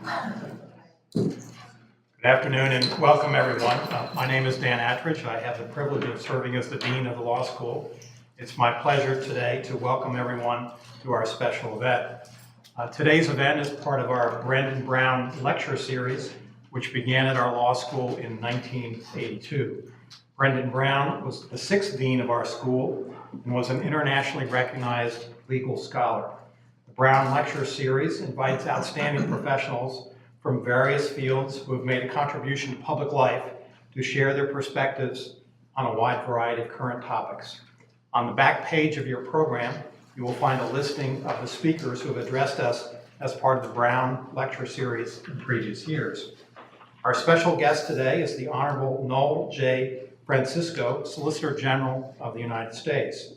Good afternoon and welcome everyone. My name is Dan Attridge. I have the privilege of serving as the Dean of the Law School. It's my pleasure today to welcome everyone to our special event. Today's event is part of our Brendan Brown lecture series, which began at our law school in 1982. Brendan Brown was the 6th Dean of our school and was an internationally recognized legal scholar. The Brown Lecture Series invites outstanding professionals from various fields who have made a contribution to public life to share their perspectives on a wide variety of current topics. On the back page of your program, you will find a listing of the speakers who have addressed us as part of the Brown Lecture Series in previous years. Our special guest today is the Honorable Noel J. Francisco, Solicitor General of the United States.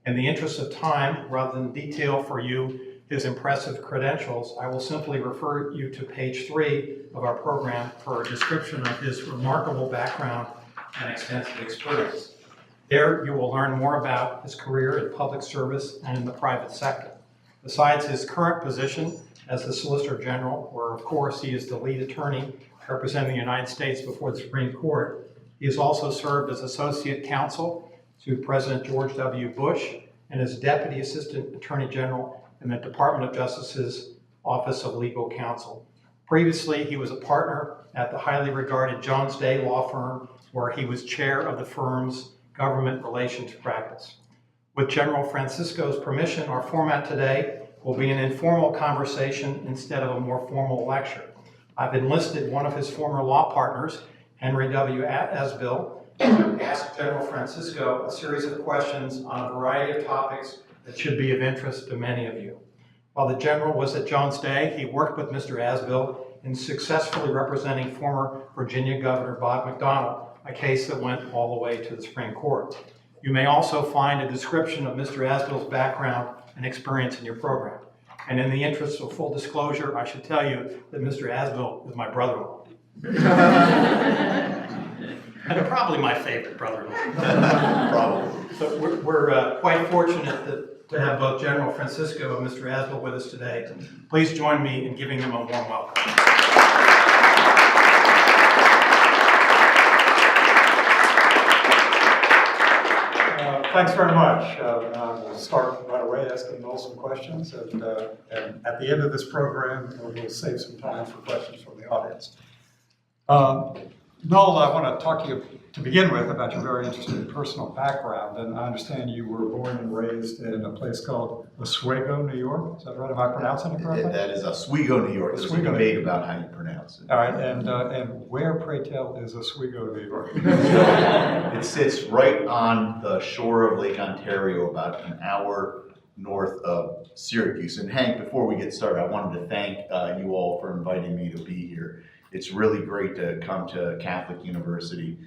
In the interest of time, rather than detail for you his impressive credentials, I will simply refer you to page 3 of our program for a description of his remarkable background and extensive experience. There you will learn more about his career in public service and in the private sector. Besides his current position as the Solicitor General, where of course he is the lead attorney representing the United States before the Supreme Court, he has also served as Associate Counsel to President George W. Bush and as Deputy Assistant Attorney General in the Department of Justice's Office of Legal Counsel. Previously, he was a partner at the highly regarded Jones Day law firm, where he was chair of the firm's government relations practice. With General Francisco's permission, our format today will be an informal conversation instead of a more formal lecture. I've enlisted one of his former law partners, Henry W. Asbill, to ask General Francisco a series of questions on a variety of topics that should be of interest to many of you. While the General was at Jones Day, he worked with Mr. Asbill in successfully representing former Virginia Governor Bob McDonnell, a case that went all the way to the Supreme Court. You may also find a description of Mr. Asbill's background and experience in your program. And in the interest of full disclosure, I should tell you that Mr. Asbill is my brother-in-law. And probably my favorite brother-in-law. Probably. So we're quite fortunate to have both General Francisco and Mr. Asbill with us today. Please join me in giving them a warm welcome. Thanks very much. We'll start right away asking Noel some questions, and at the end of this program, we'll save some time for questions from the audience. Noel, I want to talk to you to begin with about your very interesting personal background, and I understand you were born and raised in a place called Oswego, New York. Is that right? Am I pronouncing it correctly? That is Oswego, New York. There's a debate about how you pronounce it. All right, and where, pray tell, is Oswego, New York? It sits right on the shore of Lake Ontario, about an hour north of Syracuse. And Hank, before we get started, I wanted to thank you all for inviting me to be here. It's really great to come to Catholic University.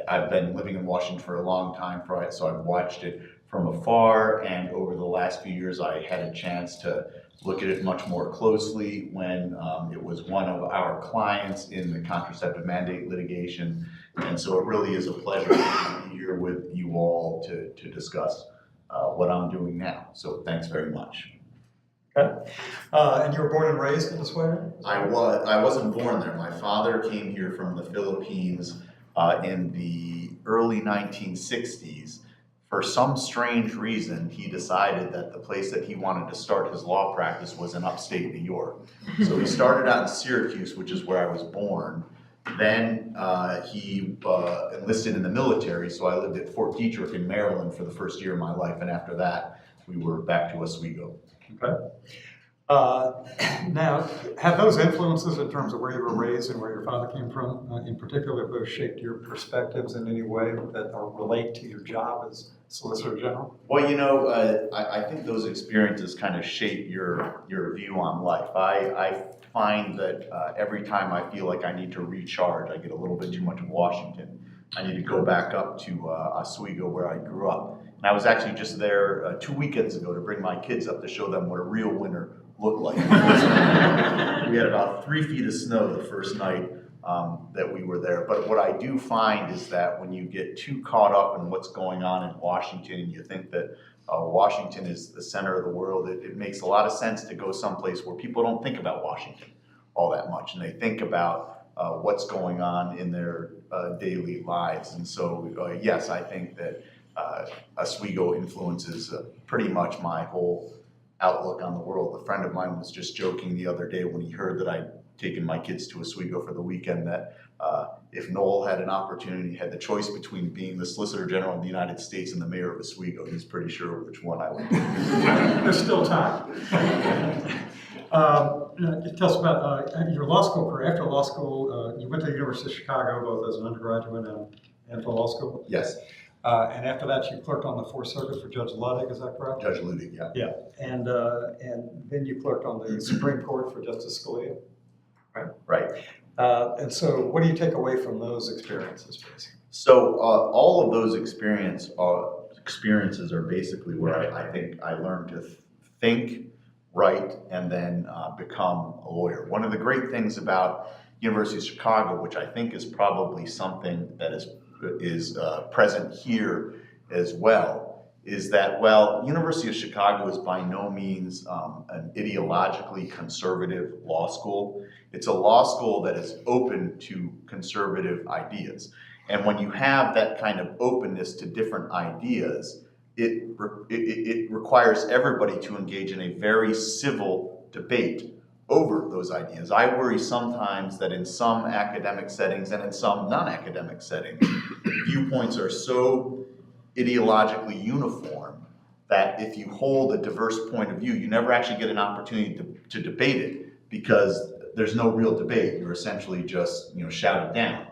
I've been living in Washington for a long time, so I've watched it from afar, and over the last few years I had a chance to look at it much more closely when it was one of our clients in the contraceptive mandate litigation, and so it really is a pleasure to be here with you all to discuss what I'm doing now, so thanks very much. Okay. And you were born and raised in Oswego? I wasn't born there. My father came here from the Philippines in the early 1960s. For some strange reason, he decided that the place that he wanted to start his law practice was in upstate New York. So he started out in Syracuse, which is where I was born. Then he enlisted in the military, so I lived at Fort Detrick in Maryland for the first year of my life, and after that, we were back to Oswego. Okay. Now, have those influences in terms of where you were raised and where your father came from, in particular, have those shaped your perspectives in any way that relate to your job as Solicitor General? Well, you know, I think those experiences kind of shape your view on life. I find that every time I feel like I need to recharge, I get a little bit too much of Washington. I need to go back up to Oswego, where I grew up. And I was actually just there 2 weekends ago to bring my kids up to show them what a real winter looked like. We had about 3 feet of snow the first night that we were there. But what I do find is that when you get too caught up in what's going on in Washington and you think that Washington is the center of the world, it makes a lot of sense to go someplace where people don't think about Washington, all that much, and they think about what's going on in their daily lives. And so, yes, I think that Oswego influences pretty much my whole outlook on the world. A friend of mine was just joking the other day when he heard that I'd taken my kids to Oswego for the weekend that if Noel had an opportunity, had the choice between being the Solicitor General of the United States and the mayor of Oswego, he's pretty sure which one I would do. There's still time. Tell us about your law school career. After law school, you went to the University of Chicago, both as an undergraduate and for law school. Yes, And after that, you clerked on the Fourth Circuit for Judge Ludwig, is that correct? Judge Ludig, yeah. Yeah, and then you clerked on the Supreme Court for Justice Scalia, right? Right. And so what do you take away from those experiences, basically? So all of those experiences are basically where I think I learned to think, write, and then become a lawyer. One of the great things about University of Chicago, which I think is probably something that is present here as well, is that, well, University of Chicago is by no means an ideologically conservative law school. It's a law school that is open to conservative ideas. And when you have that kind of openness to different ideas, it requires everybody to engage in a very civil debate over those ideas. I worry sometimes that in some academic settings and in some non-academic settings, viewpoints are so ideologically uniform that if you hold a diverse point of view, you never actually get an opportunity to debate it because there's no real debate. You're essentially just shouted down.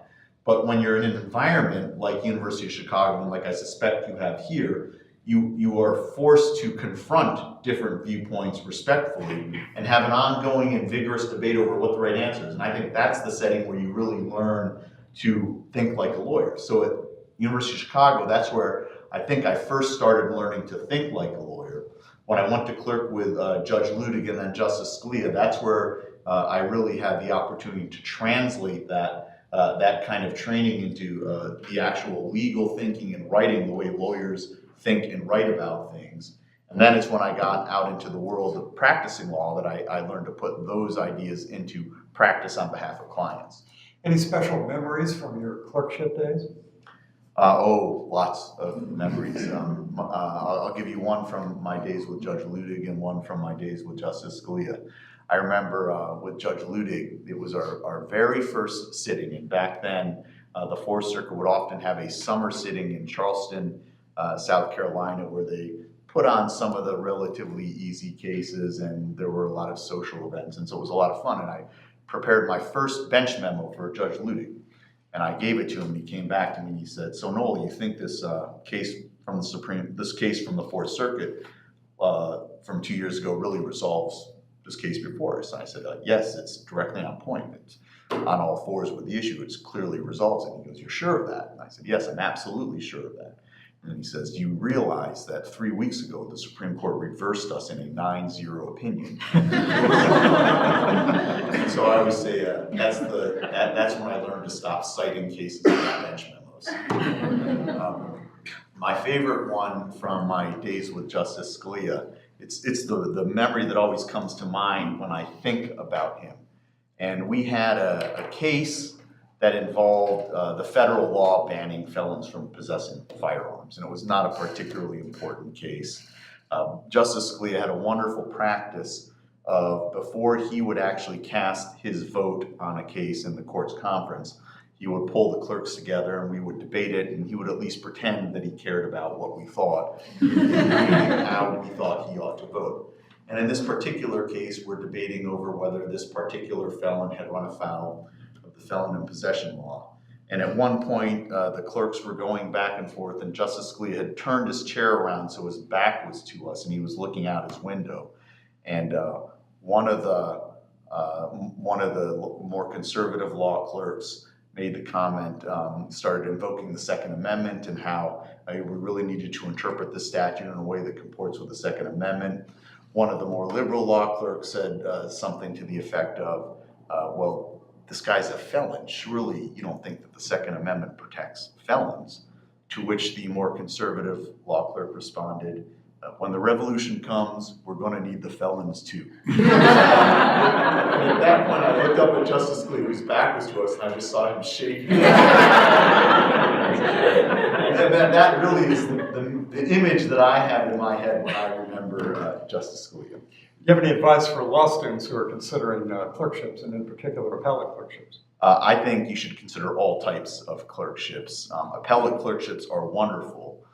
But when you're in an environment like University of Chicago, and like I suspect you have here, you are forced to confront different viewpoints respectfully and have an ongoing and vigorous debate over what the right answer is. And I think that's the setting where you really learn to think like a lawyer. So at University of Chicago, that's where I think I first started learning to think like a lawyer. When I went to clerk with Judge Ludig and then Justice Scalia, that's where I really had the opportunity to translate that kind of training into the actual legal thinking and writing, the way lawyers think and write about things. And then it's when I got out into the world of practicing law that I learned to put those ideas into practice on behalf of clients. Any special memories from your clerkship days? Lots of memories. I'll give you one from my days with Judge Ludig and one from my days with Justice Scalia. I remember with Judge Ludig, it was our very first sitting, and back then the Fourth Circuit would often have a summer sitting in Charleston, South Carolina, where they put on some of the relatively easy cases, and there were a lot of social events, and so it was a lot of fun. And I prepared my first bench memo for Judge Ludig, and I gave it to him, and he came back to me and he said, "So Noel, you think this case from the Fourth Circuit from 2 years ago really resolves this case before us?" And I said, "Yes, it's directly on point. It's on all fours with the issue. It's clearly resolves it." He goes, "You're sure of that?" And I said, "Yes, I'm absolutely sure of that." And he says, "Do you realize that 3 weeks ago the Supreme Court reversed us in a 9-0 opinion?" So I always say that's when I learned to stop citing cases in my bench memos. My favorite one from my days with Justice Scalia, it's the memory that always comes to mind when I think about him. And we had a case that involved the federal law banning felons from possessing firearms, and it was not a particularly important case. Justice Scalia had a wonderful practice of, before he would actually cast his vote on a case in the court's conference, he would pull the clerks together and we would debate it, and he would at least pretend that he cared about what we thought and how we thought he ought to vote. And in this particular case, we're debating over whether this particular felon had run afoul of the felon in possession law. And at one point, the clerks were going back and forth, and Justice Scalia had turned his chair around so his back was to us, and he was looking out his window. And one of the more conservative law clerks made the comment, started invoking the Second Amendment and how we really needed to interpret the statute in a way that comports with the Second Amendment. One of the more liberal law clerks said something to the effect of, "Well, this guy's a felon. Surely you don't think that the Second Amendment protects felons?" To which the more conservative law clerk responded, "When the revolution comes, we're going to need the felons too." At that point, I looked looked up at Justice Scalia, whose back was to us, and I just saw him shaking. And that really is the image that I have in my head when I remember Justice Scalia. Do you have any advice for law students who are considering clerkships, and in particular appellate clerkships? I think you should consider all types of clerkships. Appellate clerkships are wonderful.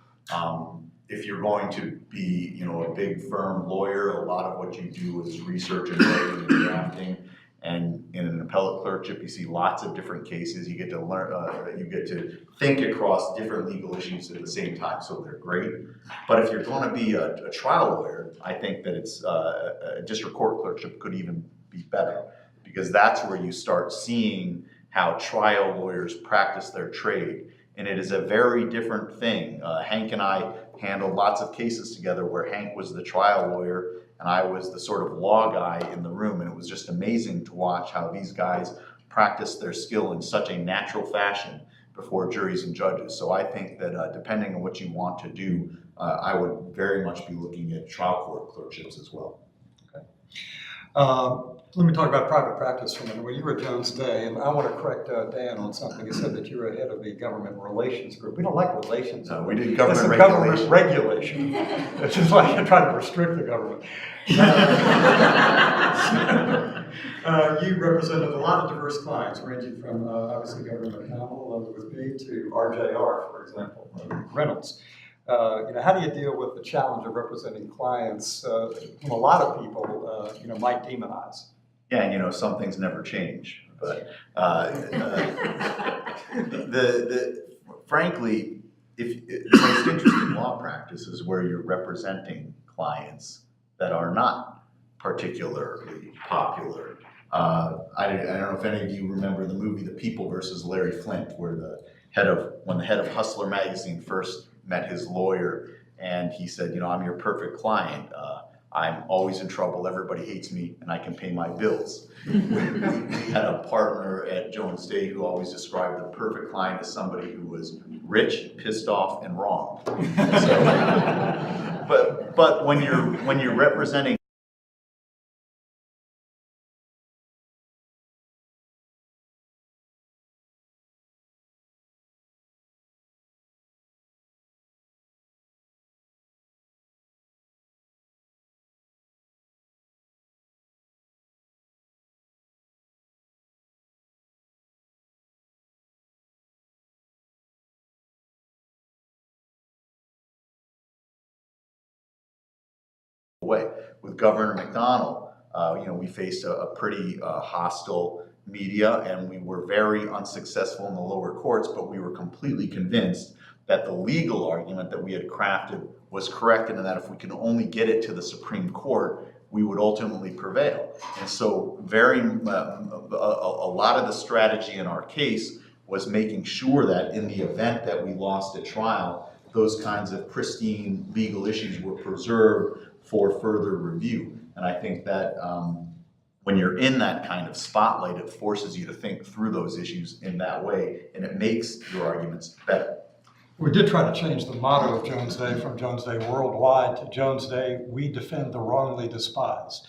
If you're going to be, a big firm lawyer, a lot of what you do is research and writing and drafting. And in an appellate clerkship, you see lots of different cases. You get to learn, you get to think across different legal issues at the same time, so they're great. But if you're going to be a trial lawyer, I think that it's a district court clerkship could even be better, because that's where you start seeing how trial lawyers practice their trade. And it is a very different thing. Hank and I handled lots of cases together where Hank was the trial lawyer and I was the sort of law guy in the room. And it was just amazing to watch how these guys practice their skill in such a natural fashion before juries and judges. So I think that depending on what you want to do, I would very much be looking at trial court clerkships as well. Okay. Let me talk about private practice for a minute. Well, you were at Jones Day, and I want to correct Dan on something. He said that you were head of the government relations group. We don't like relations. No, we did government regulation. Government regulation. It's just like you're trying to restrict the government. You represented a lot of diverse clients, ranging from obviously Governor McConnell with me to RJR, for example, Reynolds. How do you deal with the challenge of representing clients whom a lot of people, might demonize? Yeah, and some things never change, but frankly, the most interesting law practice is where you're representing clients that are not particularly popular. I don't know if any of you remember the movie The People versus Larry Flint, where when the head of Hustler magazine first met his lawyer, and he said, I'm your perfect client. I'm always in trouble, everybody hates me, and I can pay my bills. We had a partner at Jones Day who always described the perfect client as somebody who was rich, pissed off, and wrong. So, but when you're representing way. With Governor McDonnell, we faced a pretty hostile media, and we were very unsuccessful in the lower courts, but we were completely convinced that the legal argument that we had crafted was correct, and that if we could only get it to the Supreme Court, we would ultimately prevail. And so a lot of the strategy in our case was making sure that in the event that we lost at trial, those kinds of pristine legal issues were preserved for further review. And I think that when you're in that kind of spotlight, it forces you to think through those issues in that way, and it makes your arguments better. We did try to change the motto of Jones Day from Jones Day Worldwide to Jones Day, we defend the wrongly despised.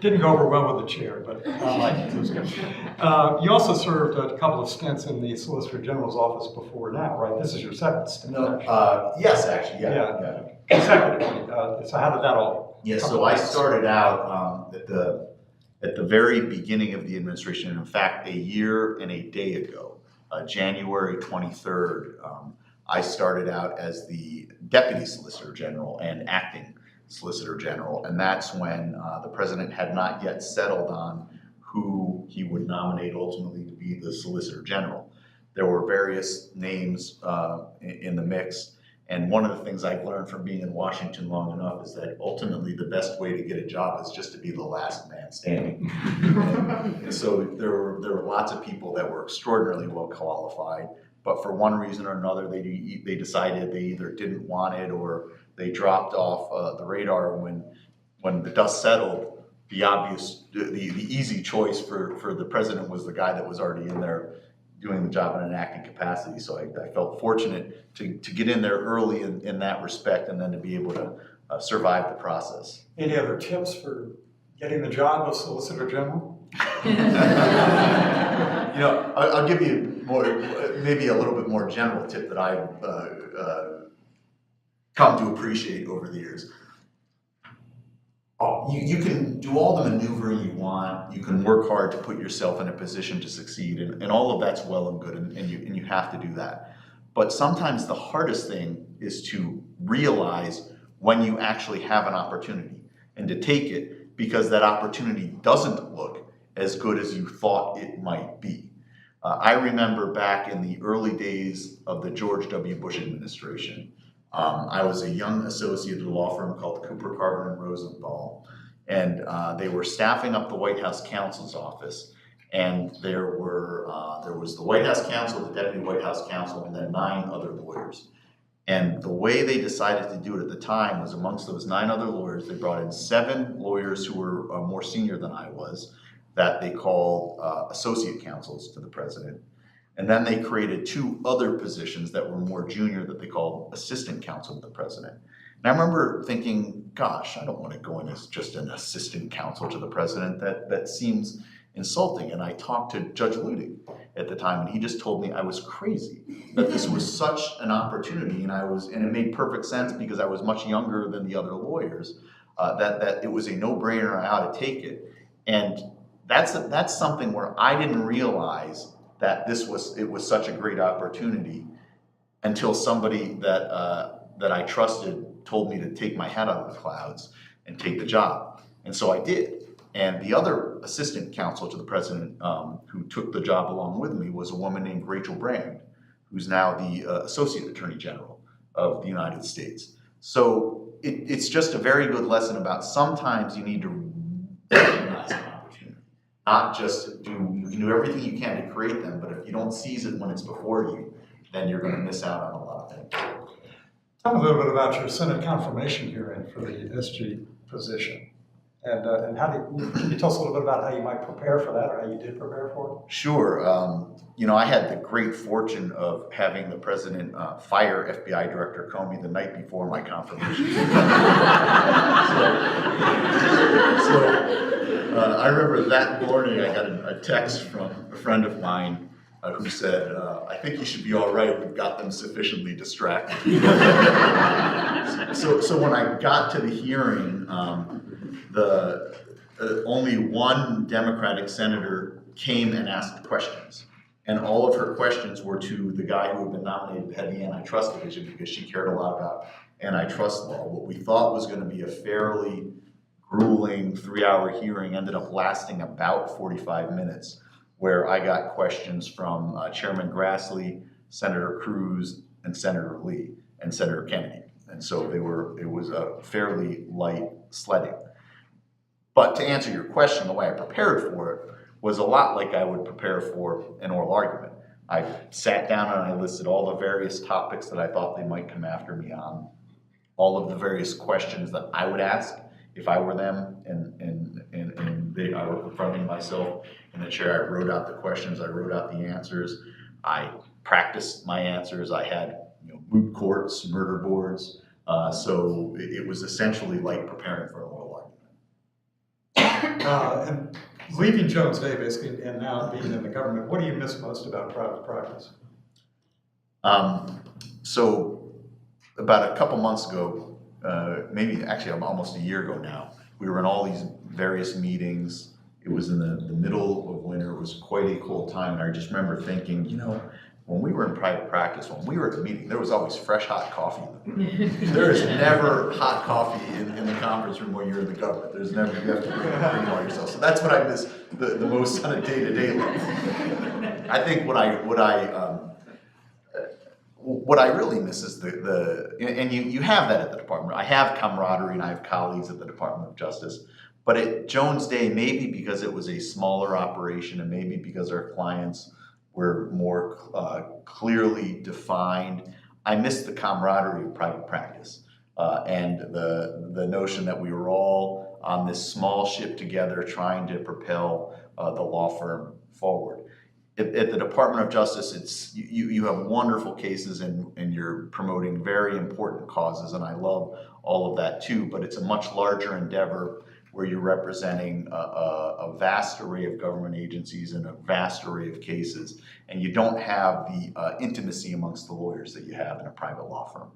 Didn't go over well with the chair, but I liked it. It was good. You also served a couple of stints in the Solicitor General's office before now, right? This is your second stint. No, yes, actually, yeah. Consecutively. So how did that all? Yeah, so I started out at the very beginning of the administration. In fact, a year and a day ago, January 23rd, I started out as the Deputy Solicitor General and acting Solicitor General, and that's when the President had not yet settled on who he would nominate ultimately to be the Solicitor General. There were various names in the mix, and one of the things I've learned from being in Washington long enough is that ultimately the best way to get a job is just to be the last man standing. And so there were lots of people that were extraordinarily well qualified, but for one reason or another, they decided they either didn't want it or they dropped off the radar. When the dust settled, the easy choice for the President was the guy that was already in there doing the job in an acting capacity. So I felt fortunate to get in there early in that respect, and then to be able to survive the process. Any other tips for getting the job of Solicitor General? I'll give you maybe a little bit more general tip that I've come to appreciate over the years. You can do all the maneuvering you want. You can work hard to put yourself in a position to succeed, and all of that's well and good, and you have to do that. But sometimes the hardest thing is to realize when you actually have an opportunity and to take it, because that opportunity doesn't look as good as you thought it might be. I remember back in the early days of the George W. Bush administration, I was a young associate at a law firm called Cooper, Carver, and Rosenthal, and they were staffing up the White House counsel's office, and there was the White House counsel, the deputy White House counsel, and then 9 other lawyers. And the way they decided to do it at the time was, amongst those 9 other lawyers, they brought in 7 lawyers who were more senior than I was, that they called associate counsels to the president. And then they created 2 other positions that were more junior that they called assistant counsel to the president. And I remember thinking, gosh, I don't want to go in as just an assistant counsel to the president. That seems insulting. And I talked to Judge Ludig at the time, and he just told me I was crazy, that this was such an opportunity, and it made perfect sense because I was much younger than the other lawyers, that it was a no-brainer. I ought to take it. And that's something where I didn't realize that it was such a great opportunity until somebody that I trusted told me to take my head out of the clouds and take the job. And so I did. And the other assistant counsel to the president who took the job along with me was a woman named Rachel Brand, who's now the Associate Attorney General of the United States. So it's just a very good lesson about sometimes you need to recognize an opportunity. Not just you can do everything you can to create them, but if you don't seize it when it's before you, then you're going to miss out on a lot of things. Tell me a little bit about your Senate confirmation hearing for the SG position. And can you tell us a little bit about how you might prepare for that, or how you did prepare for it? Sure. I had the great fortune of having the president fire FBI Director Comey the night before my confirmation. I remember that morning I got a text from a friend of mine who said, I think you should be all right, we've got them sufficiently distracted. So when I got to the hearing, only one Democratic senator came and asked questions. And all of her questions were to the guy who had been nominated to head the antitrust division because she cared a lot about antitrust law. What we thought was going to be a fairly grueling 3-hour hearing ended up lasting about 45 minutes, where I got questions from Chairman Grassley, Senator Cruz, and Senator Lee, and Senator Kennedy. And so it was a fairly light sledding. But to answer your question, the way I prepared for it was a lot like I would prepare for an oral argument. I sat down and I listed all the various topics that I thought they might come after me on, all of the various questions that I would ask if I were them and I were confronting myself in the chair. I wrote out the questions, I wrote out the answers, I practiced my answers, I had moot courts, murder boards, so it was essentially like preparing for an oral argument. And leaving Jones Day, basically, and now being in the government, what do you miss most about private practice? So about a couple months ago, maybe actually almost a year ago now, we were in all these various meetings. It was in the middle of winter. It was quite a cold time. And I just remember thinking, when we were in private practice, when we were at the meeting, there was always fresh hot coffee. There is never hot coffee in the conference room when you're in the government. There's never, you have to bring all yourself. So that's what I miss the most on a day-to-day level. I think what I really miss is and you have that at the department. I have camaraderie and I have colleagues at the Department of Justice. But at Jones Day, maybe because it was a smaller operation and maybe because our clients were more clearly defined, I missed the camaraderie of private practice and the notion that we were all on this small ship together trying to propel the law firm forward. At the Department of Justice, you have wonderful cases and you're promoting very important causes, and I love all of that too, but it's a much larger endeavor where you're representing a vast array of government agencies and a vast array of cases, and you don't have the intimacy amongst the lawyers that you have in a private law firm.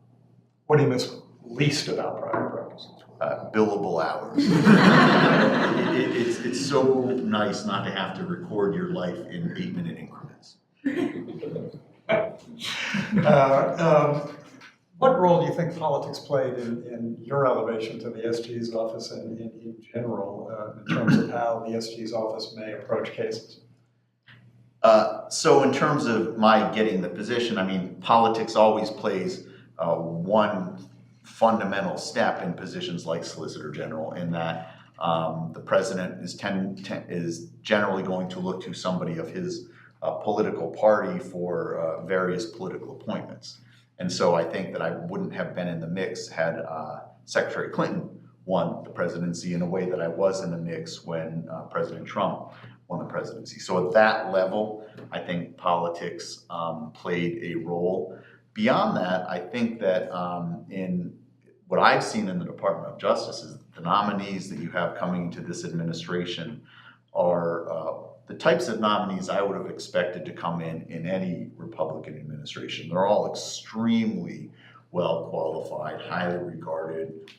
What do you miss least about private practice? Billable hours. It's so nice not to have to record your life in 8-minute increments. What role do you think politics played in your elevation to the SG's office and in general in terms of how the SG's office may approach cases? So in terms of my getting the position, I mean, politics always plays one fundamental step in positions like Solicitor General, in that the president is generally going to look to somebody of his political party for various political appointments. And so I think that I wouldn't have been in the mix had Secretary Clinton won the presidency in a way that I was in the mix when President Trump won the presidency. So at that level, I think politics played a role. Beyond that, I think that in what I've seen in the Department of Justice is the nominees that you have coming into this administration are the types of nominees I would have expected to come in any Republican administration. They're all extremely well qualified, highly regarded,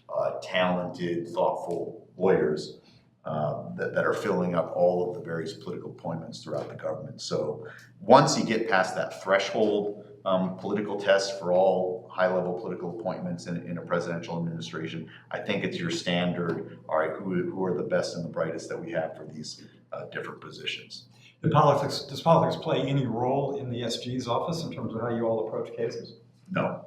talented, thoughtful lawyers that are filling up all of the various political appointments throughout the government. So once you get past that threshold political test for all high-level political appointments in a presidential administration, I think it's your standard, all right, who are the best and the brightest that we have for these different positions. Does politics play any role in the SG's office in terms of how you all approach cases? No.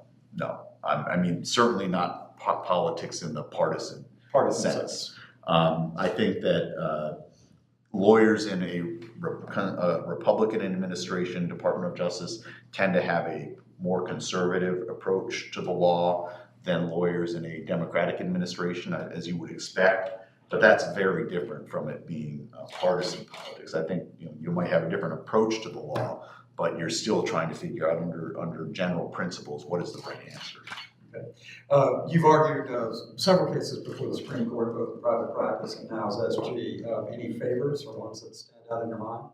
I mean, certainly not politics in the partisan sense. I think that lawyers in a Republican administration, Department of Justice, tend to have a more conservative approach to the law than lawyers in a Democratic administration, as you would expect. But that's very different from it being partisan politics. I think you might have a different approach to the law, but you're still trying to figure out under general principles what is the right answer. Okay. You've argued several cases before the Supreme Court, both in private practice and now as SG. Any favorites or ones that stand out in your mind?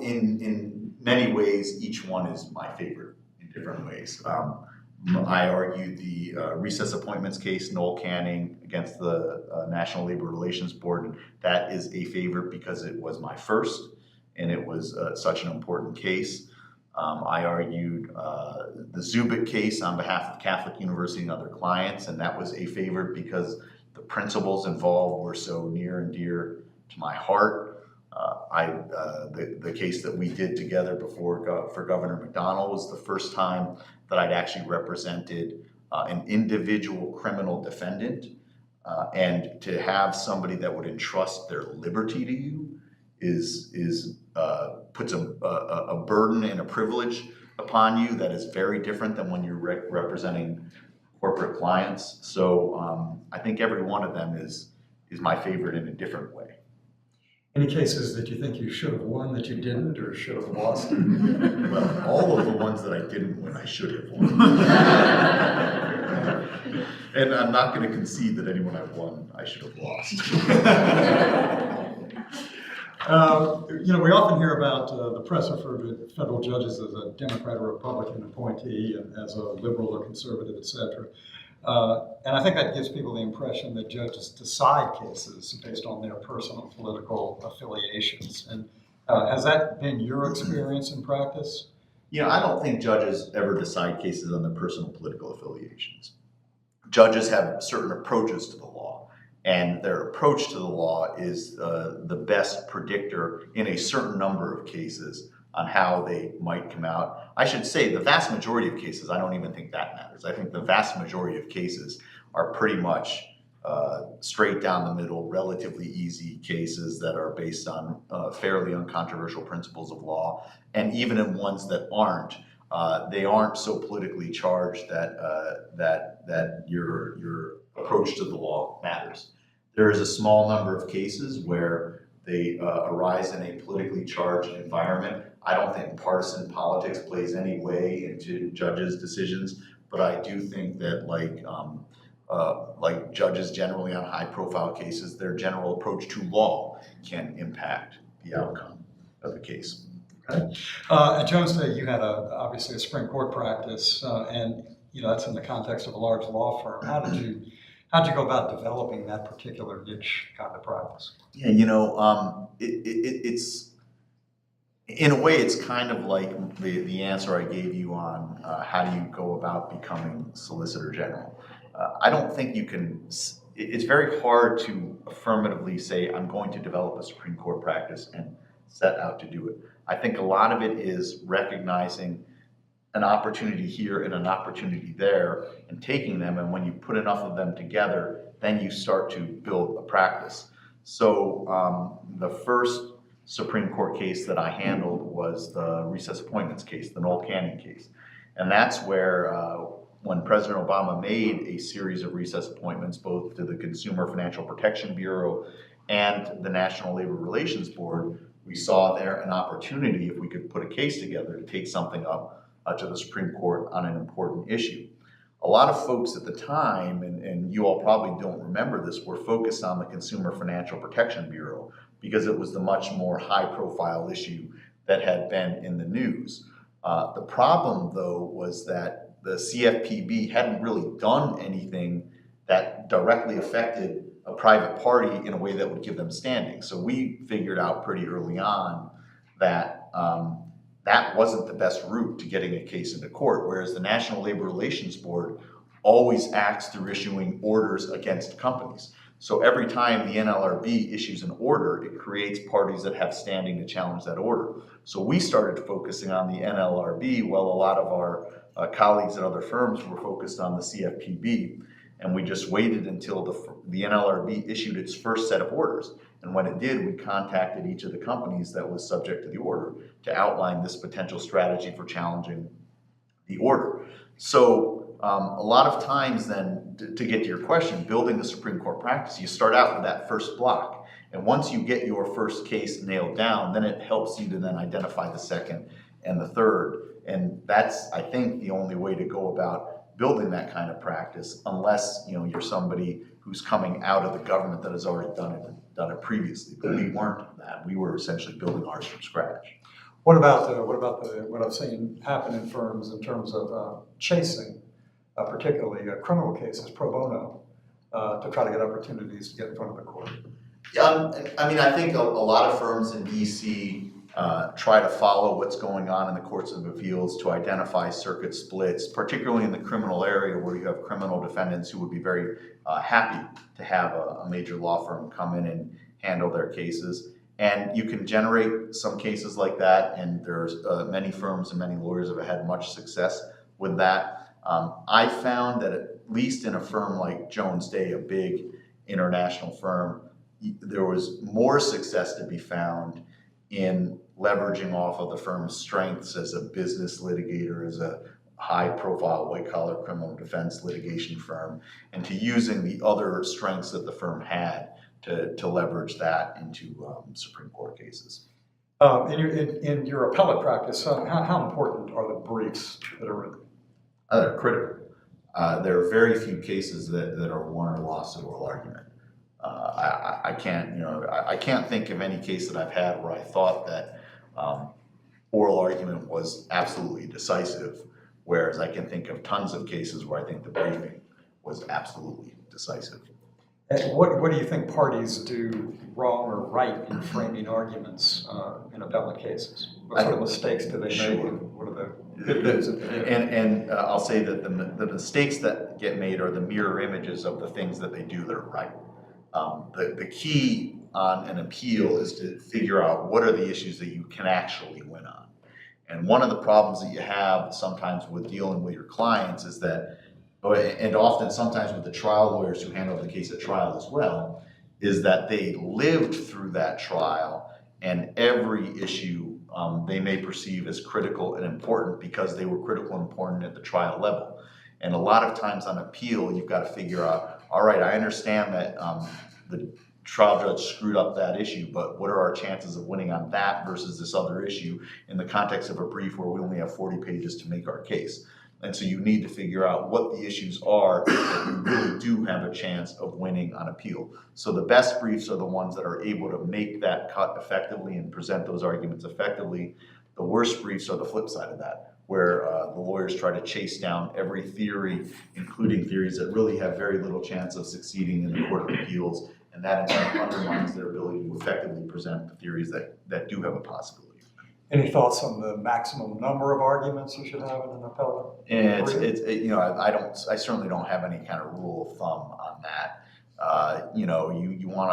In many ways, each one is my favorite in different ways. I argued the recess appointments case, Noel Canning against the National Labor Relations Board. That is a favorite because it was my first, and it was such an important case. I argued the Zubik case on behalf of Catholic University and other clients, and that was a favorite because the principles involved were so near and dear to my heart. The case that we did together for Governor McDonnell was the first time that I'd actually represented an individual criminal defendant, and to have somebody that would entrust their liberty to you puts a burden and a privilege upon you that is very different than when you're representing corporate clients. So I think every one of them is my favorite in a different way. Any cases that you think you should have won that you didn't, or should have lost? Well, all of the ones that I didn't win, I should have won. And I'm not going to concede that anyone I've won, I should have lost. We often hear about the press refer to federal judges as a Democrat or Republican appointee and as a liberal or conservative, etc. And I think that gives people the impression that judges decide cases based on their personal political affiliations. And has that been your experience in practice? I don't think judges ever decide cases on their personal political affiliations. Judges have certain approaches to the law, and their approach to the law is the best predictor in a certain number of cases on how they might come out. I should say the vast majority of cases, I don't even think that matters. I think the vast majority of cases are pretty much straight down the middle, relatively easy cases that are based on fairly uncontroversial principles of law. And even in ones that aren't, they aren't so politically charged that your approach to the law matters. There is a small number of cases where they arise in a politically charged environment. I don't think partisan politics plays any way into judges' decisions, but I do think that like judges generally on high-profile cases, their general approach to law can impact the outcome of the case. Okay. At Jones Day, you had obviously a Supreme Court practice, and that's in the context of a large law firm. How did you go about developing that particular niche kind of practice? Yeah, it's in a way it's kind of like the answer I gave you on how do you go about becoming Solicitor General. I don't think you can. It's very hard to affirmatively say I'm going to develop a Supreme Court practice and set out to do it. I think a lot of it is recognizing an opportunity here and an opportunity there and taking them, and when you put enough of them together, then you start to build a practice. So the first Supreme Court case that I handled was the recess appointments case, the Noel case. And that's where when President Obama made a series of recess appointments, both to the Consumer Financial Protection Bureau and the National Labor Relations Board, we saw there an opportunity, if we could put a case together, to take something up to the Supreme Court on an important issue. A lot of folks at the time, and you all probably don't remember this, were focused on the Consumer Financial Protection Bureau because it was the much more high-profile issue that had been in the news. The problem, though, was that the CFPB hadn't really done anything that directly affected a private party in a way that would give them standing. So we figured out pretty early on that that wasn't the best route to getting a case into court, whereas the National Labor Relations Board always acts through issuing orders against companies. So every time the NLRB issues an order, it creates parties that have standing to challenge that order. So we started focusing on the NLRB while a lot of our colleagues at other firms were focused on the CFPB. And we just waited until the NLRB issued its first set of orders. And when it did, we contacted each of the companies that was subject to the order to outline this potential strategy for challenging the order. So a lot of times then, to get to your question, building the Supreme Court practice, you start out with that first block. And once you get your first case nailed down, then it helps you to then identify the second and the third. And that's, I think, the only way to go about building that kind of practice, unless you're somebody who's coming out of the government that has already done it previously. But we weren't that. We were essentially building ours from scratch. What about what I've seen happen in firms in terms of chasing, particularly criminal cases pro bono, to try to get opportunities to get in front of the court? I mean, I think a lot of firms in DC try to follow what's going on in the courts of appeals to identify circuit splits, particularly in the criminal area where you have criminal defendants who would be very happy to have a major law firm come in and handle their cases. And you can generate some cases like that, and there's many firms and many lawyers have had much success with that. I found that at least in a firm like Jones Day, a big international firm, there was more success to be found in leveraging off of the firm's strengths as a business litigator, as a high-profile white-collar criminal defense litigation firm, and to using the other strengths that the firm had to leverage that into Supreme Court cases. In your appellate practice, how important are the briefs that are written? They're critical. There are very few cases that are won or lost at oral argument. I can't think of any case that I've had where I thought that oral argument was absolutely decisive, whereas I can think of tons of cases where I think the briefing was absolutely decisive. And what do you think parties do wrong or right in framing arguments in appellate cases? What sort of mistakes do they make? Sure. And what are the good things that they do? And I'll say that the mistakes that get made are the mirror images of the things that they do that are right. The key on an appeal is to figure out what are the issues that you can actually win on. And one of the problems that you have sometimes with dealing with your clients is that, and often sometimes with the trial lawyers who handle the case at trial as well, is that they lived through that trial and every issue they may perceive as critical and important because they were critical and important at the trial level. And a lot of times on appeal, you've got to figure out, all right, I understand that the trial judge screwed up that issue, but what are our chances of winning on that versus this other issue in the context of a brief where we only have 40 pages to make our case? And so you need to figure out what the issues are that you really do have a chance of winning on appeal. So the best briefs are the ones that are able to make that cut effectively and present those arguments effectively. The worst briefs are the flip side of that, where the lawyers try to chase down every theory, including theories that really have very little chance of succeeding in the Court of Appeals, and that in turn undermines their ability to effectively present the theories that do have a possibility. Any thoughts on the maximum number of arguments you should have in an appellate? And I certainly don't have any kind of rule of thumb on that. You want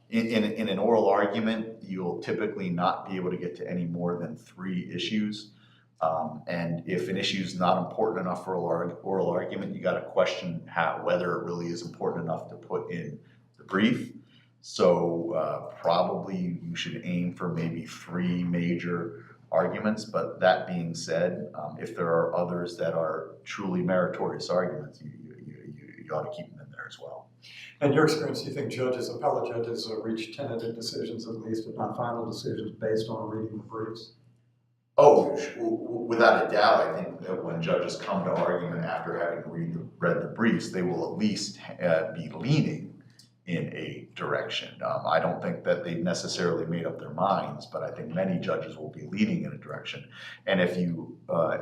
to, in an oral argument, you'll typically not be able to get to any more than 3 issues. And if an issue is not important enough for oral argument, you got to question whether it really is important enough to put in the brief. So probably you should aim for maybe 3 major arguments, but that being said, if there are others that are truly meritorious arguments, you ought to keep them in there as well. In your experience, do you think appellate judges reach tentative decisions, at least, if not final decisions, based on reading the briefs? Oh, without a doubt, I think that when judges come to argument after having read the briefs, they will at least be leaning in a direction. I don't think that they've necessarily made up their minds, but I think many judges will be leaning in a direction. And if you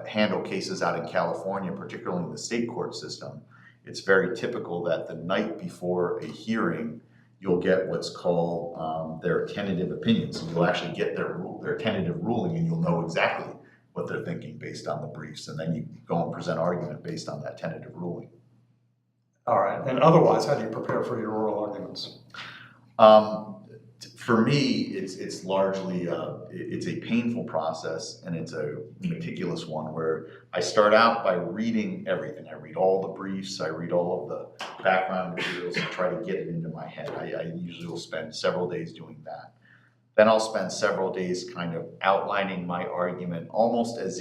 handle cases out in California, particularly in the state court system, it's very typical that the night before a hearing, you'll get what's called their tentative opinions. So you'll actually get their tentative ruling, and you'll know exactly what they're thinking based on the briefs, and then you go and present argument based on that tentative ruling. All right, and otherwise, how do you prepare for your oral arguments? For me, it's largely, it's a painful process, and it's a meticulous one where I start out by reading everything. I read all the briefs, I read all of the background materials, and try to get it into my head. I usually will spend several days doing that. Then I'll spend several days kind of outlining my argument, almost as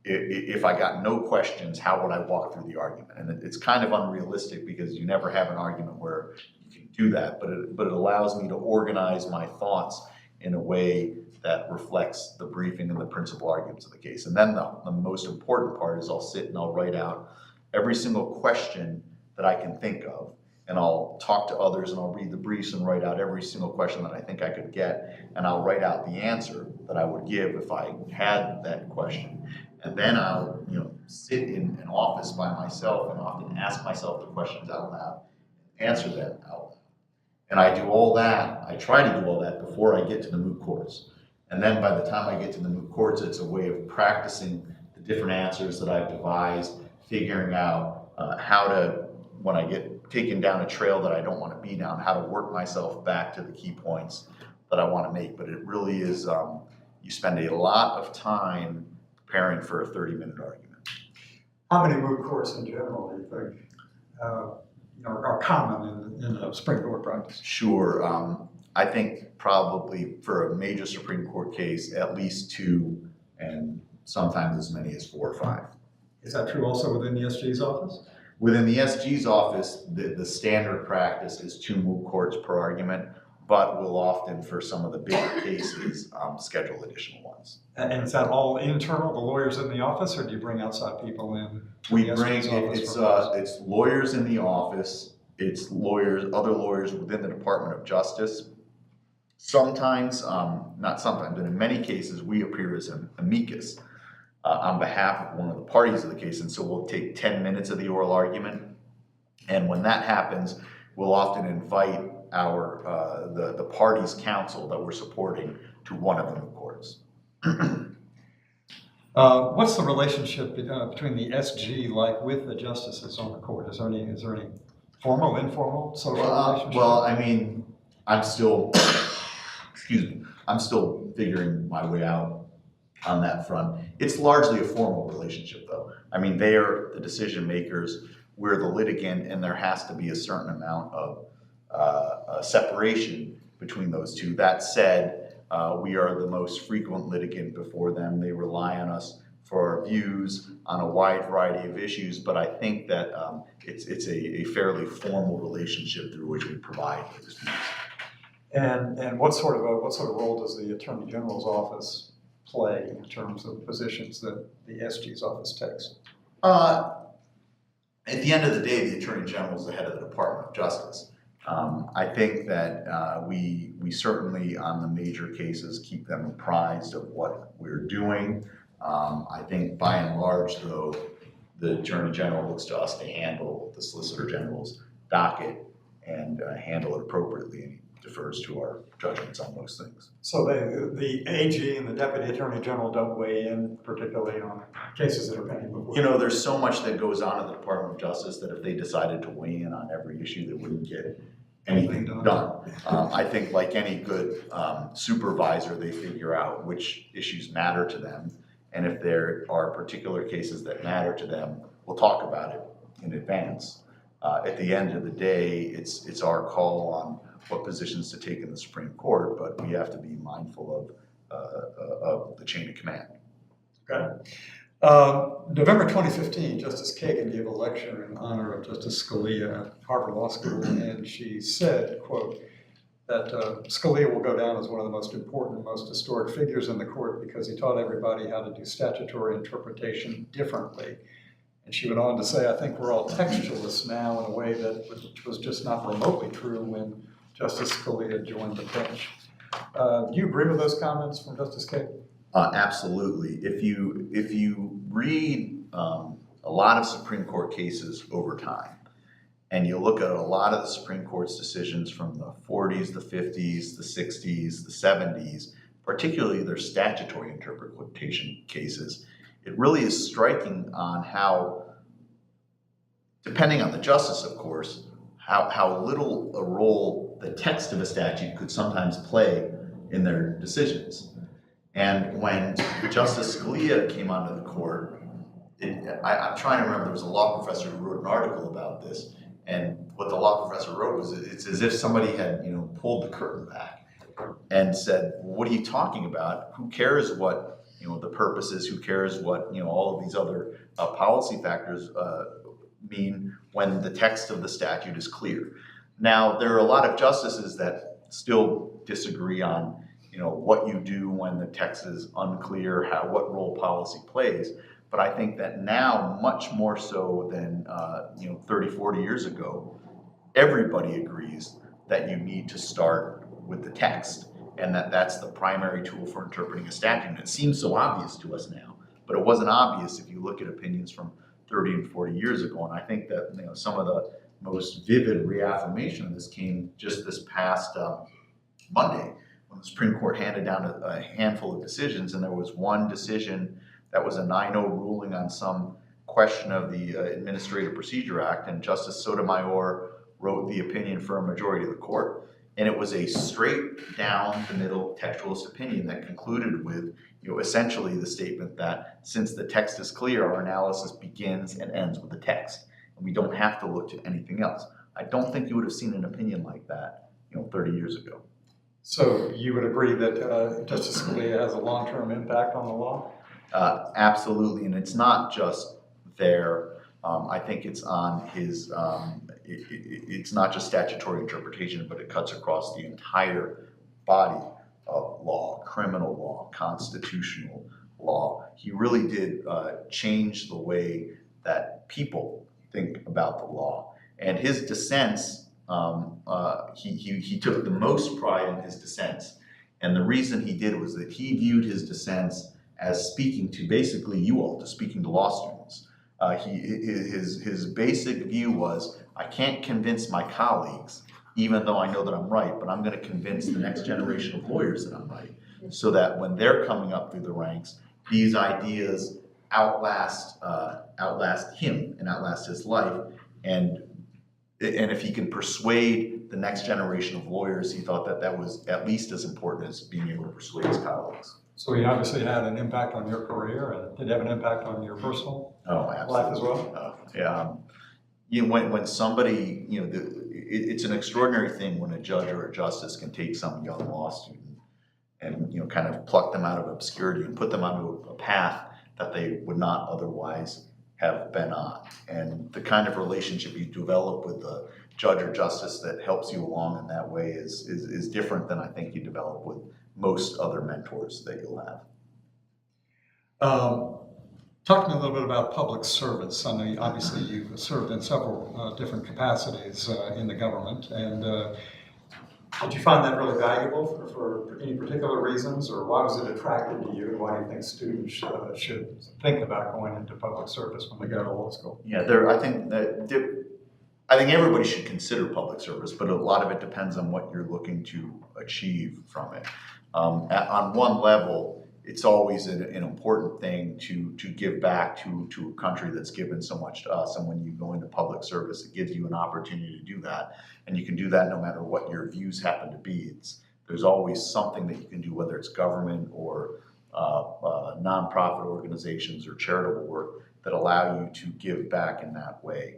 if I got no questions, how would I walk through the argument? And it's kind of unrealistic because you never have an argument where you can do that, but it allows me to organize my thoughts in a way that reflects the briefing and the principal arguments of the case. And then the most important part is I'll sit and I'll write out every single question that I can think of, and I'll talk to others and I'll read the briefs and write out every single question that I think I could get, and I'll write out the answer that I would give if I had that question. And then I'll, sit in an office by myself and often ask myself the questions out loud, answer them out loud. And I do all that, I try to do all that before I get to the moot courts. And then by the time I get to the moot courts, it's a way of practicing the different answers that I've devised, figuring out how to, when I get taken down a trail that I don't want to be down, how to work myself back to the key points that I want to make. But it really is, you spend a lot of time preparing for a 30-minute argument. How many moot courts in general do you think are common in the Supreme Court practice? Sure. I think probably for a major Supreme Court case, at least 2, and sometimes as many as 4 or 5. Is that true also within the SG's office? Within the SG's office, the standard practice is 2 moot courts per argument, but we'll often, for some of the bigger cases, schedule additional ones. And is that all internal, the lawyers in the office, or do you bring outside people in? We bring, it's lawyers in the office, it's other lawyers within the Department of Justice. Sometimes, not sometimes, but in many cases, we appear as an amicus on behalf of one of the parties of the case, and so we'll take 10 minutes of the oral argument. And when that happens, we'll often invite the party's counsel that we're supporting to one of the moot courts. What's the relationship between the SG like with the justices on the court? Is there any formal, informal social relationship? Well, I mean, I'm still figuring my way out on that front. It's largely a formal relationship, though. I mean, they are the decision makers, we're the litigant, and there has to be a certain amount of separation between those two. That said, we are the most frequent litigant before them. They rely on us for our views on a wide variety of issues, but I think that it's a fairly formal relationship through which we provide those views. And what sort of role does the Attorney General's office play in terms of positions that the SG's office takes? At the end of the day, the Attorney General is the head of the Department of Justice. I think that we certainly, on the major cases, keep them apprised of what we're doing. I think by and large, though, the Attorney General looks to us to handle the Solicitor General's docket and handle it appropriately, and he defers to our judgments on most things. So the AG and the Deputy Attorney General don't weigh in particularly on cases that are pending before? You know, there's so much that goes on in the Department of Justice that if they decided to weigh in on every issue, they wouldn't get anything done. I think like any good supervisor, they figure out which issues matter to them. And if there are particular cases that matter to them, we'll talk about it in advance. At the end of the day, it's our call on what positions to take in the Supreme Court, but we have to be mindful of the chain of command. Okay. November 2015, Justice Kagan gave a lecture in honor of Justice Scalia at Harvard Law School, and she said, quote, that Scalia will go down as one of the most important, most historic figures in the court because he taught everybody how to do statutory interpretation differently. And she went on to say, I think we're all textualists now in a way that was just not remotely true when Justice Scalia joined the bench. Do you agree with those comments from Justice Kagan? Absolutely. If you read a lot of Supreme Court cases over time, and you look at a lot of the Supreme Court's decisions from the 40s, the 50s, the 60s, the 70s, particularly their statutory interpretation cases, it really is striking on how, depending on the justice, of course, how little a role the text of a statute could sometimes play in their decisions. And when Justice Scalia came onto the court, I'm trying to remember, there was a law professor who wrote an article about this, and what the law professor wrote was, it's as if somebody had, pulled the curtain back and said, what are you talking about? Who cares what, the purpose is? Who cares what, all of these other policy factors mean when the text of the statute is clear? Now, there are a lot of justices that still disagree on what you do when the text is unclear, what role policy plays. But I think that now, much more so than 30, 40 years ago, everybody agrees that you need to start with the text, and that's the primary tool for interpreting a statute. And it seems so obvious to us now, but it wasn't obvious if you look at opinions from 30 and 40 years ago. And I think that some of the most vivid reaffirmation of this came just this past Monday, when the Supreme Court handed down a handful of decisions, and there was one decision that was a 9-0 ruling on some question of the Administrative Procedure Act, and Justice Sotomayor wrote the opinion for a majority of the court. And it was a straight down the middle textualist opinion that concluded with essentially the statement that since the text is clear, our analysis begins and ends with the text, and we don't have to look to anything else. I don't think you would have seen an opinion like that 30 years ago. So you would agree that Justice Scalia has a long-term impact on the law? Absolutely, and it's not just there. I think it's on his, it's not just statutory interpretation, but it cuts across the entire body of law, criminal law, constitutional law. He really did change the way that people think about the law. And his dissents, he took the most pride in his dissents. And the reason he did was that he viewed his dissents as speaking to basically you all, to speaking to law students. His basic view was, I can't convince my colleagues, even though I know that I'm right, but I'm going to convince the next generation of lawyers that I'm right, so that when they're coming up through the ranks, these ideas outlast him and outlast his life. And if he can persuade the next generation of lawyers, he thought that was at least as important as being able to persuade his colleagues. So he obviously had an impact on your career, and did it have an impact on your personal life as well? When somebody, it's an extraordinary thing when a judge or a justice can take some young law student and kind of pluck them out of obscurity and put them onto a path that they would not otherwise have been on. And the kind of relationship you develop with the judge or justice that helps you along in that way is different than I think you develop with most other mentors that you'll have. Talk to me a little bit about public service. I know obviously you've served in several different capacities in the government, and did you find that really valuable for any particular reasons, or why was it attractive to you, and why do you think students should think about going into public service when they go to law school? Yeah, I think everybody should consider public service, but a lot of it depends on what you're looking to achieve from it. On one level, it's always an important thing to give back to a country that's given so much to us. And when you go into public service, it gives you an opportunity to do that. And you can do that no matter what your views happen to be. There's always something that you can do, whether it's government or nonprofit organizations or charitable work, that allow you to give back in that way.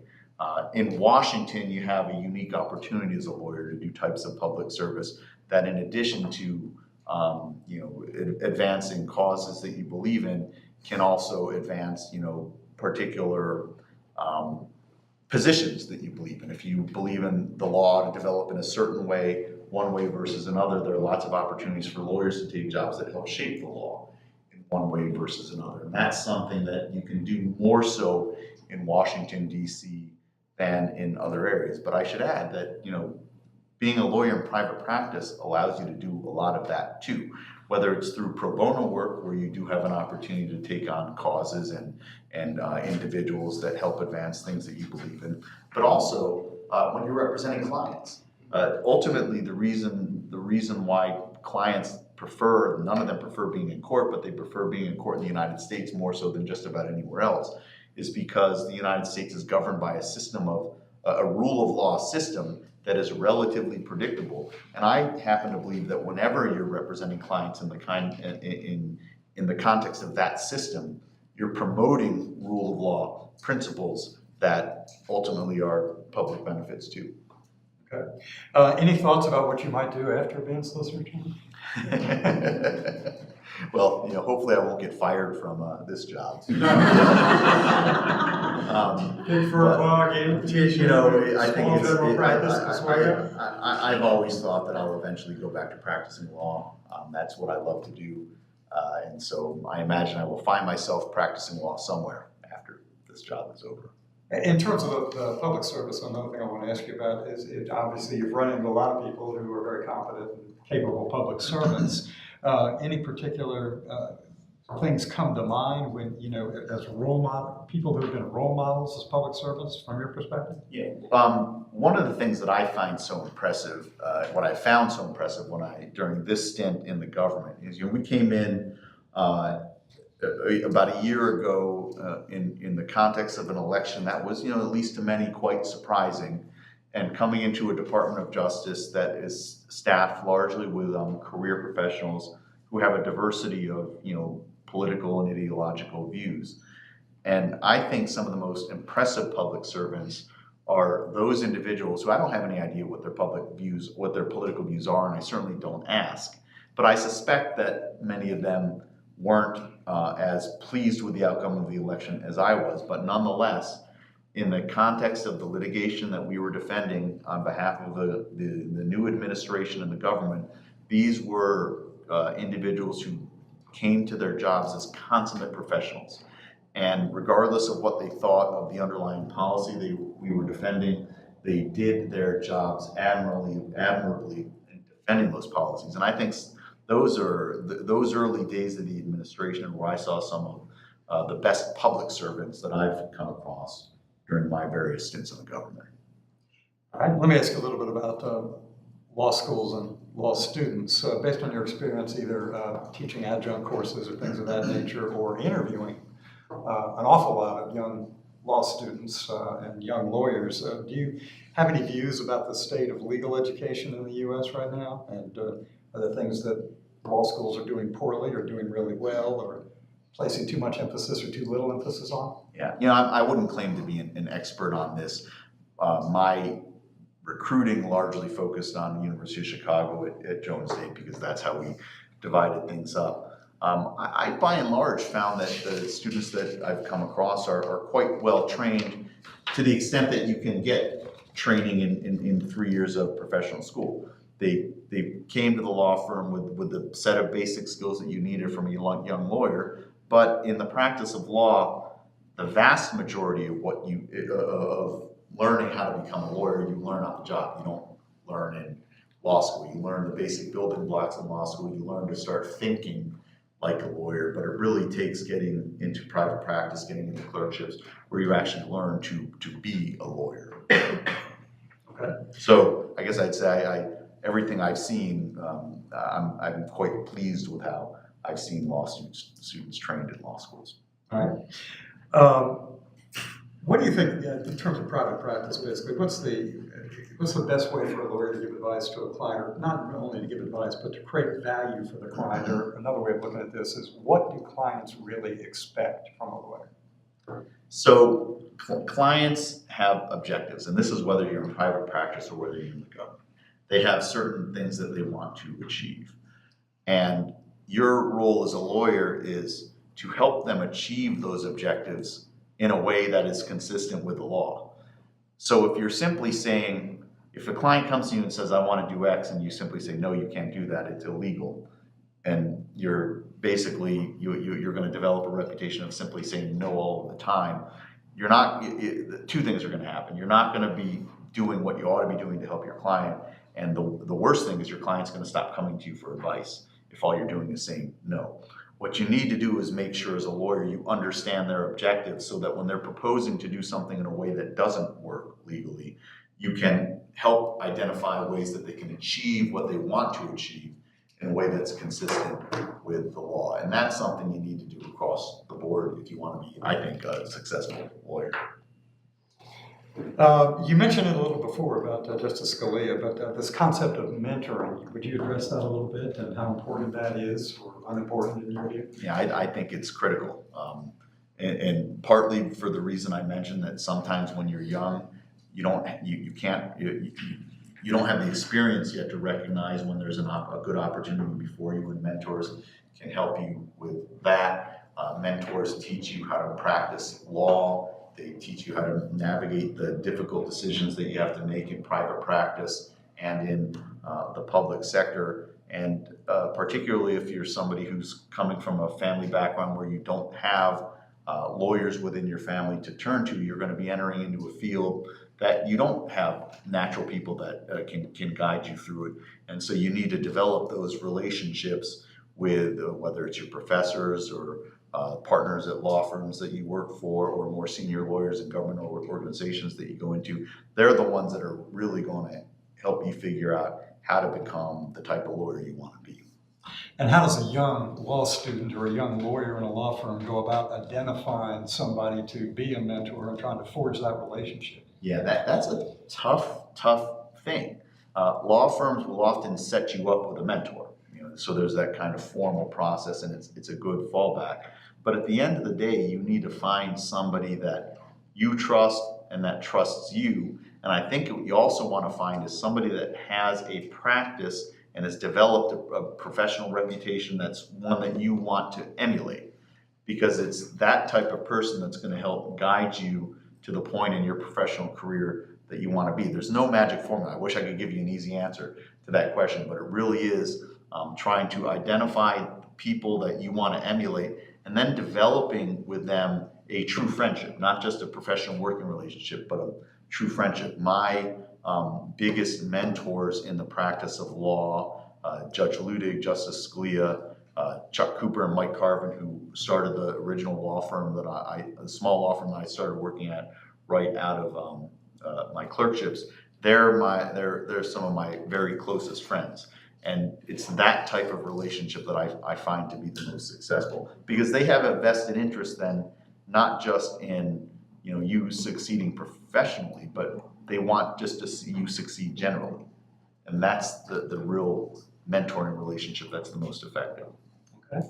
In Washington, you have a unique opportunity as a lawyer to do types of public service that, in addition to advancing causes that you believe in, can also advance, particular positions that you believe in. If you believe in the law to develop in a certain way, one way versus another, there are lots of opportunities for lawyers to take jobs that help shape the law in one way versus another. And that's something that you can do more so in Washington, D.C. than in other areas. But I should add that, being a lawyer in private practice allows you to do a lot of that too, whether it's through pro bono work, where you do have an opportunity to take on causes and individuals that help advance things that you believe in, but also when you're representing clients. Ultimately, the reason why clients prefer, none of them prefer being in court, but they prefer being in court in the United States more so than just about anywhere else, is because the United States is governed by a system of a rule of law system that is relatively predictable. And I happen to believe that whenever you're representing clients in the context of that system, you're promoting rule of law principles that ultimately are public benefits too. Okay. Any thoughts about what you might do after being Solicitor General? Well, hopefully I won't get fired from this job. Pick for a blog, invitation, I think small general practice as well. I've always thought that I'll eventually go back to practicing law. That's what I love to do. And so I imagine I will find myself practicing law somewhere after this job is over. In terms of public service, another thing I want to ask you about is, obviously you've run into a lot of people who are very competent and capable public servants. Any particular things come to mind when, as role model, people who have been role models as public servants from your perspective? Yeah. One of the things that I find so impressive, what I found so impressive during this stint in the government is, we came in about a year ago in the context of an election that was, at least to many, quite surprising, and coming into a Department of Justice that is staffed largely with career professionals who have a diversity of, political and ideological views. And I think some of the most impressive public servants are those individuals who I don't have any idea what their political views are, and I certainly don't ask. But I suspect that many of them weren't as pleased with the outcome of the election as I was, but nonetheless, in the context of the litigation that we were defending on behalf of the new administration and the government, these were individuals who came to their jobs as consummate professionals. And regardless of what they thought of the underlying policy we were defending, they did their jobs admirably in defending those policies. And I think those early days of the administration where I saw some of the best public servants that I've come across during my various stints in the government. All right, let me ask you a little bit about law schools and law students. Based on your experience, either teaching adjunct courses or things of that nature, or interviewing an awful lot of young law students and young lawyers, do you have any views about the state of legal education in the U.S. right now? And are there things that law schools are doing poorly or doing really well, or placing too much emphasis or too little emphasis on? Yeah, I wouldn't claim to be an expert on this. My recruiting largely focused on the University of Chicago at Jones State, because that's how we divided things up. I by and large found that the students that I've come across are quite well trained, to the extent that you can get training in 3 years of professional school. They came to the law firm with the set of basic skills that you needed from a young lawyer, But in the practice of law, the vast majority of what you, of learning how to become a lawyer, you learn on the job. You don't learn in law school. You learn the basic building blocks in law school. You learn to start thinking like a lawyer, but it really takes getting into private practice, getting into clerkships, where you actually learn to be a lawyer. Okay. So I guess I'd say everything I've seen, I'm quite pleased with how I've seen law students trained in law schools. All right. What do you think in terms of private practice? Basically, what's the best way for a lawyer to give advice to a client, or not only to give advice, but to create value for the client? Or another way of looking at this is, what do clients really expect from a lawyer? So clients have objectives, and this is whether you're in private practice or whether you're in the government. They have certain things that they want to achieve. And your role as a lawyer is to help them achieve those objectives in a way that is consistent with the law. So if you're simply saying, if a client comes to you and says, I want to do X, and you simply say, no, you can't do that, it's illegal, and you're basically, you're going to develop a reputation of simply saying no all the time, you're not, two things are going to happen. You're not going to be doing what you ought to be doing to help your client, and the worst thing is your client's going to stop coming to you for advice if all you're doing is saying no. What you need to do is make sure as a lawyer you understand their objectives, so that when they're proposing to do something in a way that doesn't work legally, you can help identify ways that they can achieve what they want to achieve in a way that's consistent with the law. And that's something you need to do across the board if you want to be, I think, a successful lawyer. You mentioned it a little before about Justice Scalia, but this concept of mentoring, would you address that a little bit, and how important that is, or unimportant in your view? Yeah, I think it's critical. And partly for the reason I mentioned, that sometimes when you're young, you don't have the experience yet to recognize when there's a good opportunity before you, and mentors can help you with that. Mentors teach you how to practice law. They teach you how to navigate the difficult decisions that you have to make in private practice and in the public sector. And particularly if you're somebody who's coming from a family background where you don't have lawyers within your family to turn to, you're going to be entering into a field that you don't have natural people that can guide you through it. And so you need to develop those relationships with whether it's your professors or partners at law firms that you work for, or more senior lawyers in government organizations that you go into. They're the ones that are really going to help you figure out how to become the type of lawyer you want to be. And how does a young law student or a young lawyer in a law firm go about identifying somebody to be a mentor and trying to forge that relationship? Yeah, that's a tough thing. Law firms will often set you up with a mentor, so there's that kind of formal process, and it's a good fallback. But at the end of the day, you need to find somebody that you trust and that trusts you. And I think what you also want to find is somebody that has a practice and has developed a professional reputation that's one that you want to emulate, because it's that type of person that's going to help guide you to the point in your professional career that you want to be. There's no magic formula. I wish I could give you an easy answer to that question, but it really is trying to identify people that you want to emulate, and then developing with them a true friendship, not just a professional working relationship, but a true friendship. My biggest mentors in the practice of law, Judge Ludig, Justice Scalia, Chuck Cooper, and Mike Carvin, who started the original law firm the small law firm that I started working at right out of my clerkships. They're some of my very closest friends. And it's that type of relationship that I find to be the most successful, because they have a vested interest then, not just in you succeeding professionally, but they want just to see you succeed generally. And that's the real mentoring relationship that's the most effective. Okay.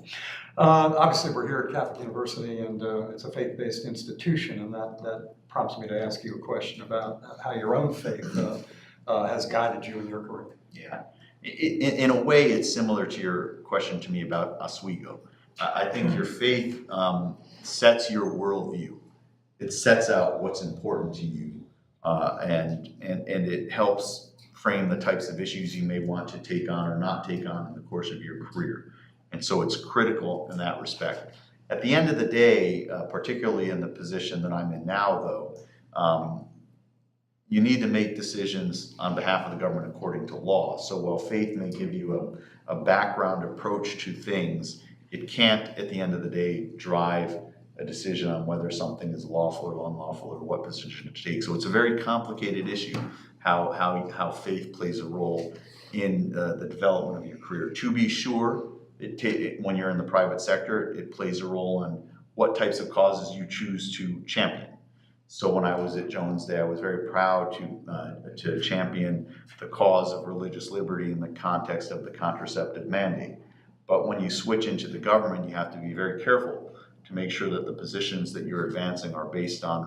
Obviously, we're here at Catholic University, and it's a faith-based institution, and that prompts me to ask you a question about how your own faith has guided you in your career. Yeah. In a way, it's similar to your question to me about Oswego. I think your faith sets your worldview. It sets out what's important to you, and it helps frame the types of issues you may want to take on or not take on in the course of your career. And so it's critical in that respect. At the end of the day, particularly in the position that I'm in now, though, you need to make decisions on behalf of the government according to law. So while faith may give you a background approach to things, it can't, at the end of the day, drive a decision on whether something is lawful or unlawful or what position to take. So it's a very complicated issue, how faith plays a role in the development of your career. To be sure, when you're in the private sector, it plays a role in what types of causes you choose to champion. So when I was at Jones Day, I was very proud to champion the cause of religious liberty in the context of the contraceptive mandate. But when you switch into the government, you have to be very careful to make sure that the positions that you're advancing are based on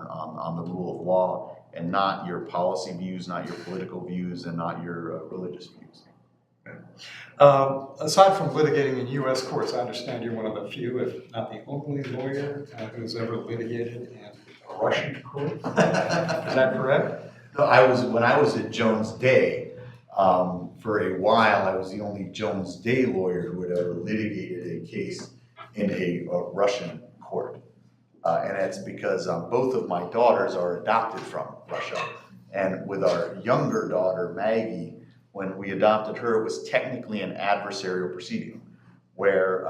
the rule of law and not your policy views, not your political views, and not your religious views. Aside from litigating in U.S. courts, I understand you're one of the few, if not the only lawyer who's ever litigated in a Russian court. Is that correct? No, when I was at Jones Day, for a while, I was the only Jones Day lawyer who had ever litigated a case in a Russian court. And that's because both of my daughters are adopted from Russia. And with our younger daughter, Maggie, when we adopted her, it was technically an adversarial proceeding where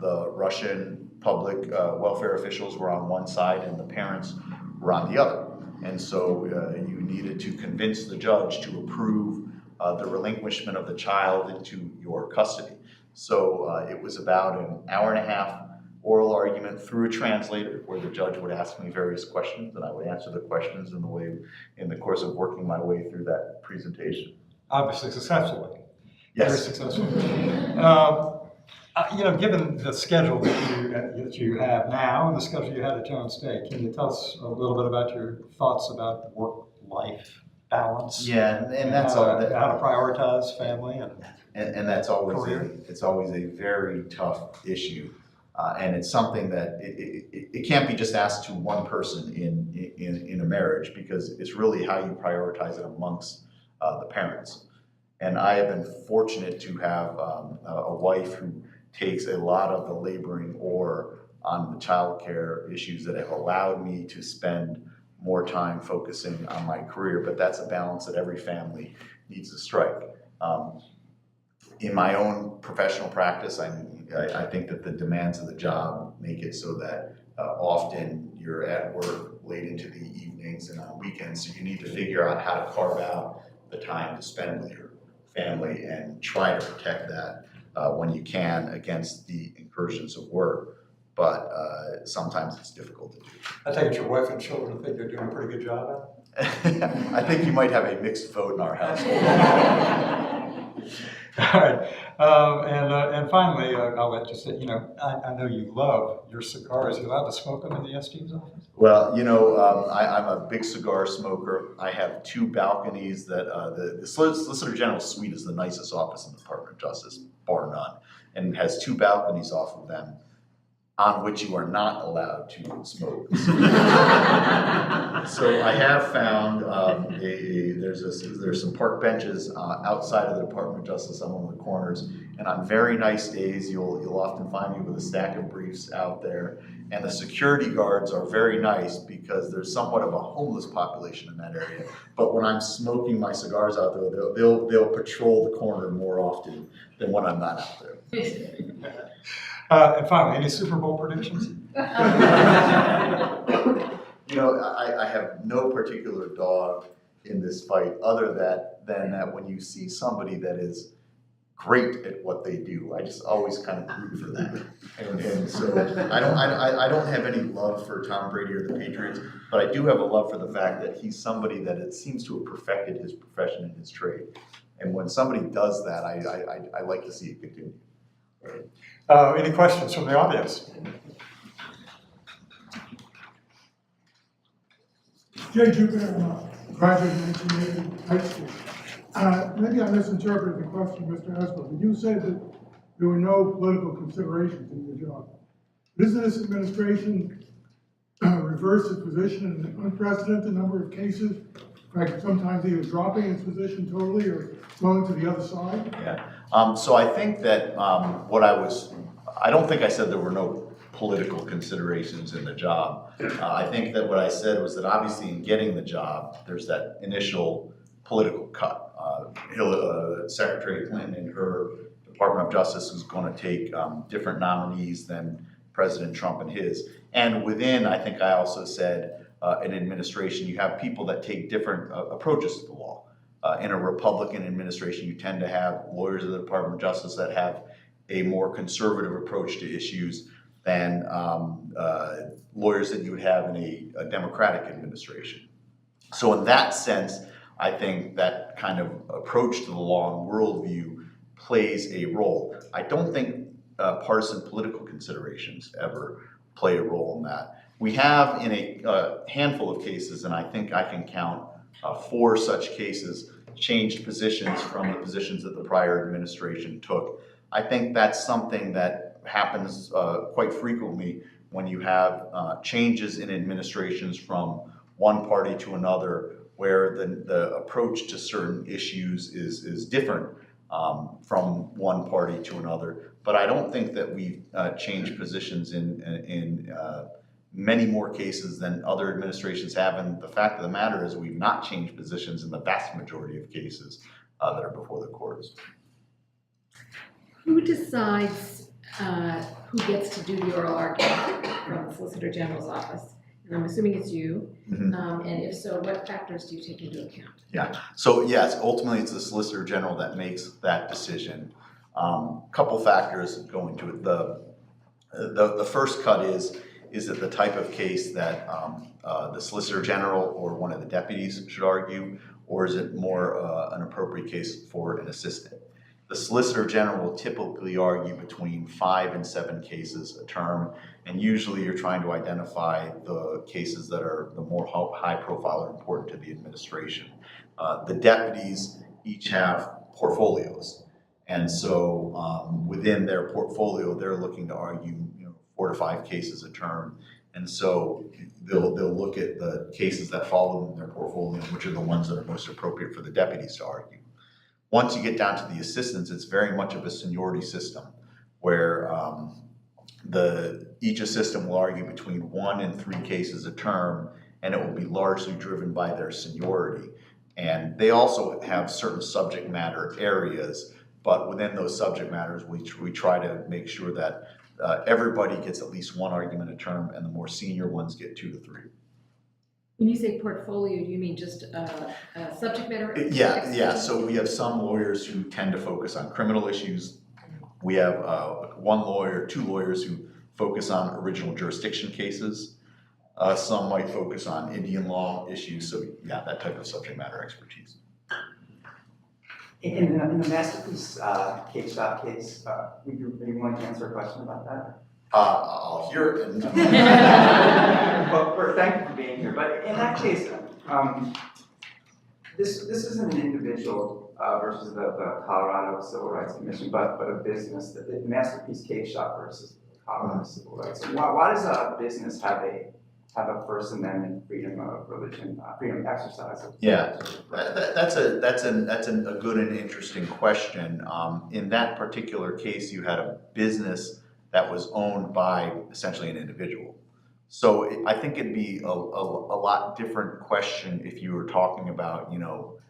the Russian public welfare officials were on one side and the parents were on the other. And so you needed to convince the judge to approve the relinquishment of the child into your custody. So it was about an hour and a half oral argument through a translator where the judge would ask me various questions and I would answer the questions in the course of working my way through that presentation. Obviously successfully. Yes. Very successfully. Given the schedule that you have now and the schedule you had at Jones Day, can you tell us a little bit about your thoughts about work-life balance? Yeah, and that's all. How to prioritize family and that's always career? It's always a very tough issue, and it's something that it can't be just asked to one person in a marriage because it's really how you prioritize it amongst the parents. And I have been fortunate to have a wife who takes a lot of the laboring oar on the childcare issues that have allowed me to spend more time focusing on my career, but that's a balance that every family needs to strike. In my own professional practice, I think that the demands of the job make it so that often you're at work late into the evenings and on weekends, so you need to figure out how to carve out the time to spend with your family and try to protect that when you can against the incursions of work. But sometimes it's difficult to do. I take it your wife and children think you're doing a pretty good job at it? I think you might have a mixed vote in our household. All right. And finally, I'll let you say, I know you love your cigars. Are you allowed to smoke them in the SG's office? Well, I'm a big cigar smoker. I have two balconies that the Solicitor General's suite is the nicest office in the Department of Justice, bar none, and has two balconies off of them on which you are not allowed to smoke. So I have found there's some park benches outside of the Department of Justice on one of the corners, and on very nice days you'll often find me with a stack of briefs out there. And the security guards are very nice because there's somewhat of a homeless population in that area. But when I'm smoking my cigars out there, they'll patrol the corner more often than when I'm not out there. And finally, any Super Bowl predictions? I have no particular dog in this fight other than that when you see somebody that is great at what they do, I just always kind of root for that. And so I don't have any love for Tom Brady or the Patriots, but I do have a love for the fact that he's somebody that it seems to have perfected his profession and his trade. And when somebody does that, I like to see it continue. Any questions from the audience? Jay Jupiter, graduate in 1980 high school. Maybe I misinterpreted the question, Mr. Esper, but you said that there were no political considerations in your job. Isn't this administration reversed its position in an unprecedented number of cases? In fact, sometimes either dropping its position totally or going to the other side? Yeah. So I think that I don't think I said there were no political considerations in the job. I think that what I said was that obviously in getting the job, there's that initial political cut. Secretary Clinton and her Department of Justice is going to take different nominees than President Trump and his. And within, I think I also said, an administration, you have people that take different approaches to the law. In a Republican administration, you tend to have lawyers of the Department of Justice that have a more conservative approach to issues than lawyers that you would have in a Democratic administration. So in that sense, I think that kind of approach to the law and worldview plays a role. I don't think partisan political considerations ever play a role in that. We have in a handful of cases, and I think I can count 4 such cases, changed positions from the positions that the prior administration took. I think that's something that happens quite frequently when you have changes in administrations from one party to another, where the approach to certain issues is different from one party to another. But I don't think that we've changed positions in many more cases than other administrations have. And the fact of the matter is we've not changed positions in the vast majority of cases that are before the courts. Who decides who gets to do the oral argument from the Solicitor General's office? And I'm assuming it's you. Mhm. And if so, what factors do you take into account? So yes, ultimately it's the Solicitor General that makes that decision. Couple factors go into it. The first cut is it the type of case that the Solicitor General or one of the deputies should argue, or is it more an appropriate case for an assistant? The Solicitor General will typically argue between 5 and 7 cases a term, and usually you're trying to identify the cases that are the more high profile or important to the administration. The deputies each have portfolios, and so within their portfolio, they're looking to argue 4 to 5 cases a term, and so they'll look at the cases that fall within their portfolio, which are the ones that are most appropriate for the deputies to argue. Once you get down to the assistants, it's very much of a seniority system where each assistant will argue between 1 and 3 cases a term, and it will be largely driven by their seniority. And they also have certain subject matter areas, but within those subject matters, we try to make sure that everybody gets at least 1 argument a term, and the more senior ones get 2 to 3. When you say portfolio, do you mean just a subject matter? Yeah. So we have some lawyers who tend to focus on criminal issues. We have 2 lawyers who focus on original jurisdiction cases. Some might focus on Indian law issues. So yeah, that type of subject matter expertise. In the Masterpiece cake shop case, would you want to answer a question about that? I'll hear it. Well, thank you for being here. But in that case, this isn't an individual versus the Colorado Civil Rights Commission, but a business, the Masterpiece Cake Shop versus Colorado Civil Rights. So why does a business have a First Amendment freedom of religion, freedom of exercise? Yeah, that's a good and interesting question. In that particular case, you had a business that was owned by essentially an individual. So I think it'd be a lot different question if you were talking about,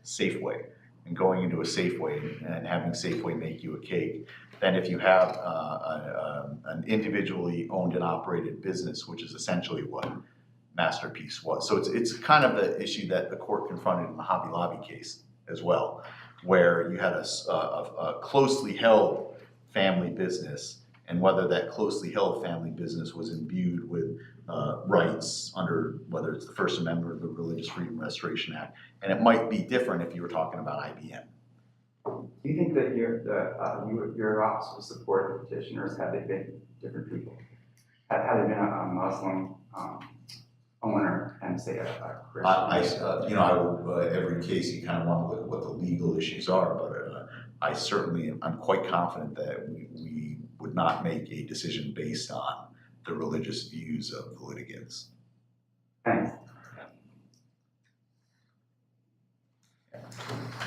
Safeway and going into a Safeway and having Safeway make you a cake, than if you have an individually owned and operated business, which is essentially what Masterpiece was. So it's kind of the issue that the court confronted in the Hobby Lobby case as well, where you had a closely held family business, and whether that closely held family business was imbued with rights under whether it's the First Amendment or the Religious Freedom Restoration Act. And it might be different if you were talking about IBM. Do you think that your office would support the petitioners had they been different people? Had they been a Muslim owner and say a Christian? I would, every case you kind of want to look at what the legal issues are, but I'm quite confident that we would not make a decision based on the religious views of the litigants. Thanks.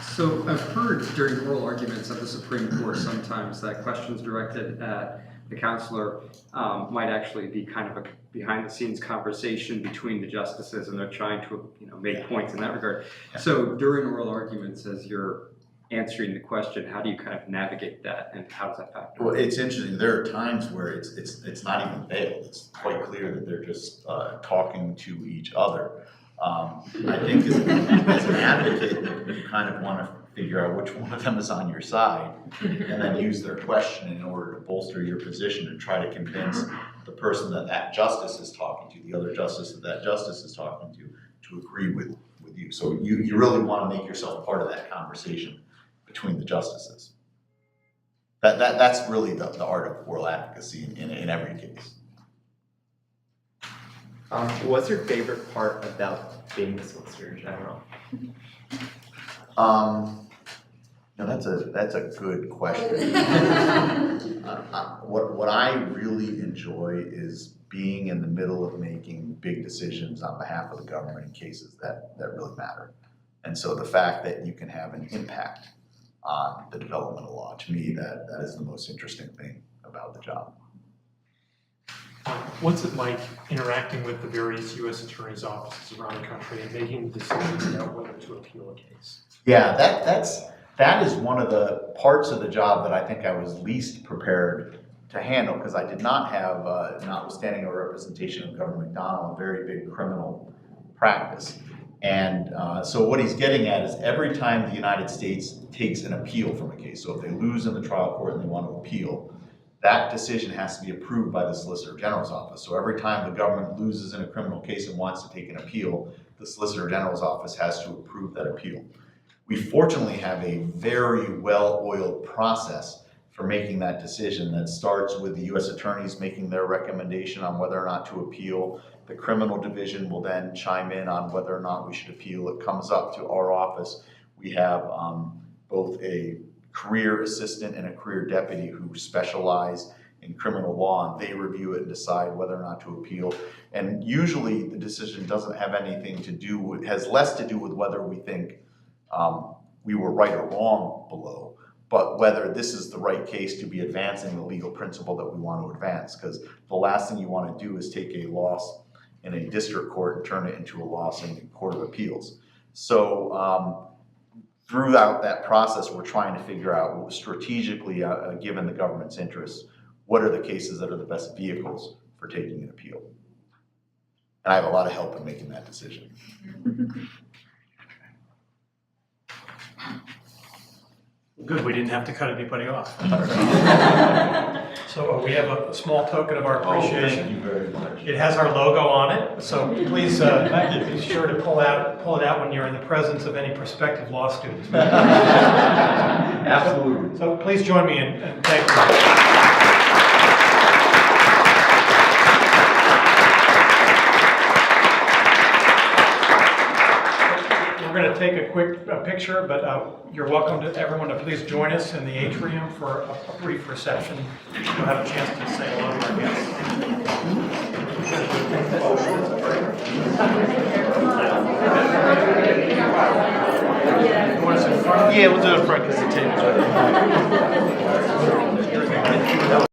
So I've heard during oral arguments at the Supreme Court sometimes that questions directed at the counselor might actually be kind of a behind-the-scenes conversation between the justices, and they're trying to, make points in that regard. So during oral arguments, as you're answering the question, how do you kind of navigate that, and how does that factor? Well, it's interesting. There are times where it's not even veiled. It's quite clear that they're just talking to each other. I think as an advocate, you kind of want to figure out which one of them is on your side, and then use their question in order to bolster your position and try to convince the person that justice is talking to, the other justice that justice is talking to agree with you. So you really want to make yourself part of that conversation between the justices. That's really the art of oral advocacy in every case. What's your favorite part about being the Solicitor General? That's a good question. What I really enjoy is being in the middle of making big decisions on behalf of the government in cases that really matter. And so the fact that you can have an impact on the development of law, to me, that is the most interesting thing about the job. What's it like interacting with the various U.S. attorneys' offices around the country and making decisions about whether to appeal a case? Yeah, that is one of the parts of the job that I think I was least prepared to handle, because I did not have, notwithstanding a representation of Governor McDonnell, a very big criminal practice. And so what he's getting at is every time the United States takes an appeal from a case, so if they lose in the trial court and they want to appeal, that decision has to be approved by the Solicitor General's office. So every time the government loses in a criminal case and wants to take an appeal, the Solicitor General's office has to approve that appeal. We fortunately have a very well-oiled process for making that decision that starts with the U.S. attorneys making their recommendation on whether or not to appeal. The criminal division will then chime in on whether or not we should appeal. It comes up to our office. We have both a career assistant and a career deputy who specialize in criminal law, and they review it and decide whether or not to appeal. And usually the decision doesn't have anything to do with, has less to do with whether we think we were right or wrong below, but whether this is the right case to be advancing the legal principle that we want to advance. Because the last thing you want to do is take a loss in a district court and turn it into a loss in the Court of Appeals. So throughout that process, we're trying to figure out strategically, given the government's interests, what are the cases that are the best vehicles for taking an appeal. And I have a lot of help in making that decision. Good, we didn't have to cut anybody off. So we have a small token of our appreciation. Thank you very much. It has our logo on it, so please be sure to pull it out when you're in the presence of any prospective law students. Absolutely. So please join me in thanking you. We're going to take a quick picture, but you're welcome to everyone to please join us in the atrium for a brief reception. You'll have a chance to say hello to our guests. You want us in front? Yeah, we'll do it in front because the table's right.